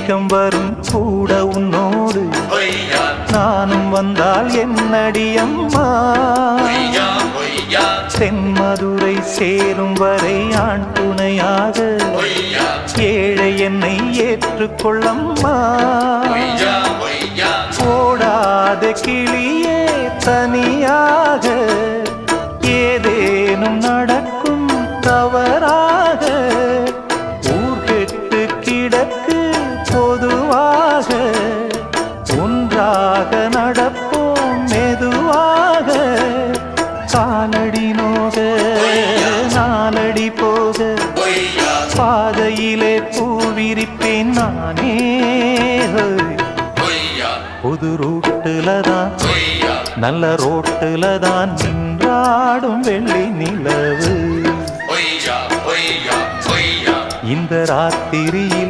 மேகம் வரும் கூட உன்னோடு நானும் வந்தால் என்னடி அம்மா தென்மதுரை சேரும் வரை ஆண் துணையாக ஏழை என்னை ஏற்றுக்கொள்ளம்மா ஓடாத கிளியே தனியாக ஏதேனும் நடக்கும் தவறாக ஊர் கெட்டு கிடக்கு பொதுவாக ஒன்றாக நடப்போம் மெதுவாக காலடி நோக நாலடி போக பாதையிலே பூவிரிப்பேன் நானே புது ரூட்டுல தான் நல்ல ரோட்டுல தான் நின்றாடும் வெள்ளி நிலவு இந்த ராத்திரியில்